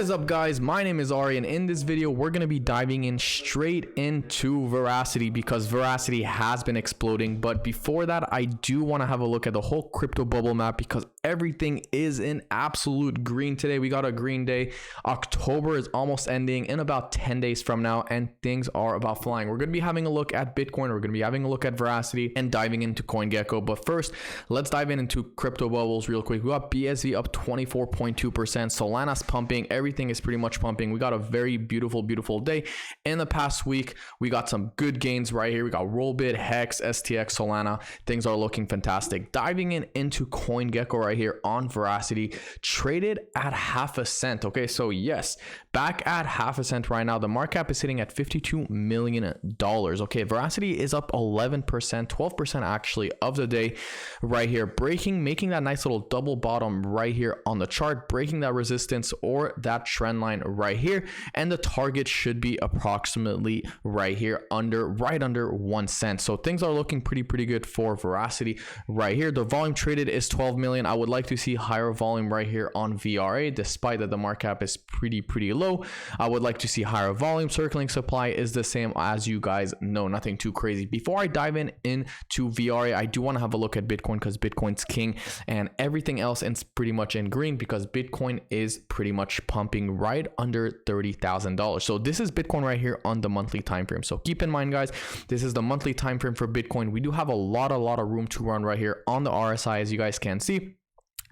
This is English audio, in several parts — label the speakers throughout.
Speaker 1: What is up, guys? My name is Ari, and in this video we're going to be diving in straight into Verasity because Verasity has been exploding. But before that, I do want to have a look at the whole crypto bubble map because everything is in absolute green today. We got a green day. October is almost ending in about 10 days from now, and things are about flying. We're going to be having a look at Bitcoin, we're going to be having a look at Verasity, and diving into CoinGecko. But first, let's dive into crypto bubbles real quick. We got BSV up 24.2%, Solana's pumping, everything is pretty much pumping. We got a very beautiful day. In the past week, we got some good gains right here. We got Rollbit, Hex, STX, Solana. Things are looking fantastic. Diving into CoinGecko right here on Verasity, traded at half a cent. Okay, so yes, back at half a cent right now. The market cap is sitting at $52 million. Okay, Verasity is up 11%, 12% actually of the day right here, making that nice little double bottom right here on the chart, breaking that resistance or that trend line right here, and the target should be approximately right here right under 1 cent. So things are looking pretty good for Verasity right here. The volume traded is 12 million. I would like to see higher volume right here on VRA, despite that the market cap is pretty low. I would like to see higher volume. Circling supply is the same, as you guys know, nothing too crazy. Before I dive into VRA, I do want to have a look at Bitcoin because Bitcoin's king, and everything else is pretty much in green because Bitcoin is pretty much pumping right under $30,000. So this is Bitcoin right here on the monthly time frame. So keep in mind, guys, this is the monthly time frame for Bitcoin. We do have a lot of room to run right here on the RSI, as you guys can see.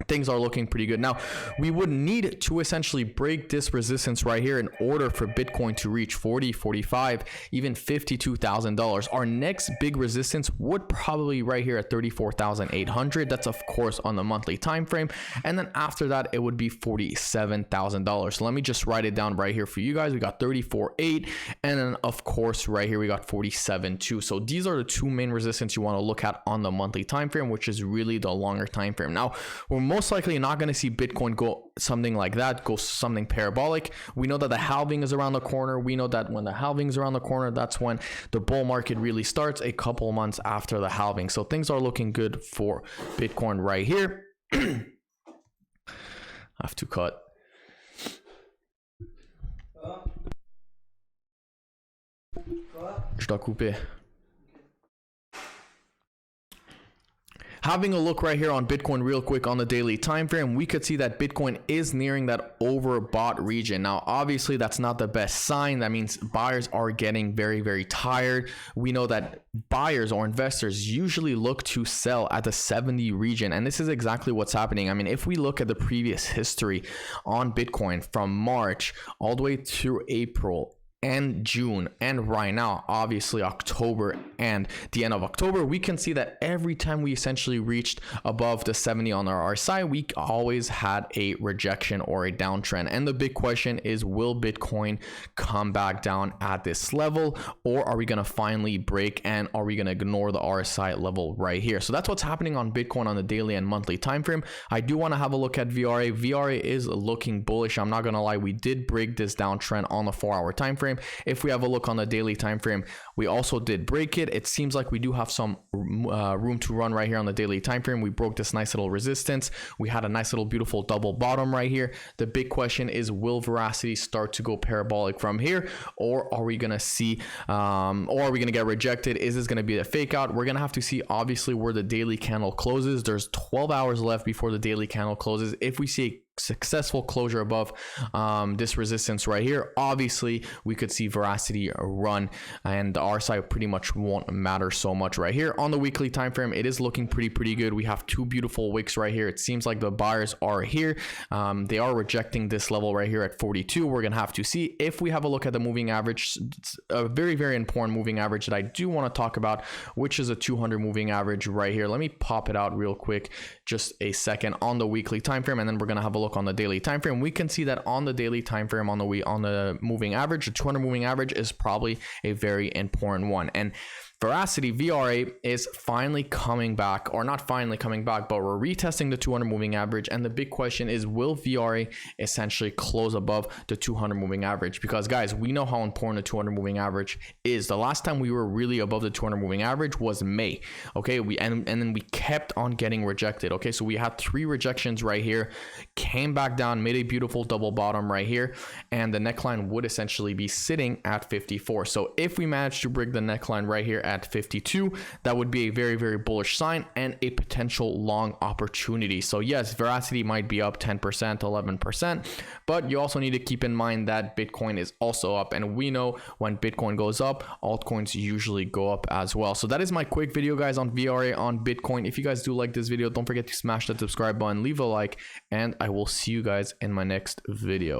Speaker 1: Things are looking pretty good. Now, we would need to essentially break this resistance right here in order for Bitcoin to reach 40, 45, even $52,000. Our next big resistance would probably right here at 34,800. That's of course on the monthly time frame. And then after that, it would be $47,000. So let me just write it down right here for you guys. We got 34.8, and then of course right here we got 47.2. So these are the two main resistance you want to look at on the monthly time frame, which is really the longer time frame. Now, we're most likely not going to see Bitcoin go something like that, go something parabolic. We know that the halving is around the corner. We know that when the halving is around the corner, that's when the bull market really starts, a couple months after the halving. So things are looking good for Bitcoin right here. I have to cut. Je dois couper. Having a look right here on Bitcoin real quick on the daily time frame, we could see that Bitcoin is nearing that overbought region. Now, obviously, that's not the best sign. That means buyers are getting very tired. We know that buyers or investors usually look to sell at the 70 region, and this is exactly what's happening. I mean, if we look at the previous history on Bitcoin from March all the way through April and June, and right now obviously October and the end of October, we can see that every time we essentially reached above the 70 on our RSI, we always had a rejection or a downtrend. And the big question is, will Bitcoin come back down at this level, or are we going to finally break, and are we going to ignore the RSI level right here? So that's what's happening on Bitcoin on the daily and monthly time frame. I do want to have a look at VRA. VRA is looking bullish. I'm not going to lie, we did break this downtrend on the 4-hour time frame. If we have a look on the daily time frame, we also did break it. It seems like we do have some room to run right here on the daily time frame. We broke this nice little resistance. We had a nice little beautiful double bottom right here. The big question is, will Verasity start to go parabolic from here, or are we gonna see or are we gonna get rejected? Is this gonna be a fake out? We're gonna have to see obviously where the daily candle closes. There's 12 hours left before the daily candle closes. If we see a successful closure above this resistance right here, obviously we could see Verasity run, and the RSI pretty much won't matter so much right here. On the weekly time frame, it is looking pretty good. We have two beautiful wicks right here. It seems like the buyers are here. They are rejecting this level right here at 42. We're gonna have to see. If we have a look at the moving average, it's a very important moving average that I do want to talk about, which is a 200 moving average right here. Let me pop it out real quick, just a second, on the weekly time frame, and then we're gonna have a look on the daily time frame. We can see that on the daily time frame, on the moving average, the 200 moving average is probably a very important one. And Verasity VRA is finally coming back, or not finally coming back, but we're retesting the 200 moving average. And the big question is, will VRA essentially close above the 200 moving average? Because guys, we know how important the 200 moving average is. The last time we were really above the 200 moving average was May. Okay, and then we kept on getting rejected. Okay, so we had 3 rejections right here. came back down, made a beautiful double bottom right here, and the neckline would essentially be sitting at 54. So if we manage to break the neckline right here at 52, that would be a very, very bullish sign and a potential long opportunity. So yes, Verasity might be up 10%, 11%, but you also need to keep in mind that Bitcoin is also up, and we know when Bitcoin goes up, altcoins usually go up as well. So that is my quick video, guys, on VRA on Bitcoin. If you guys do like this video, don't forget to smash that subscribe button, leave a like, and I will see you guys in my next video.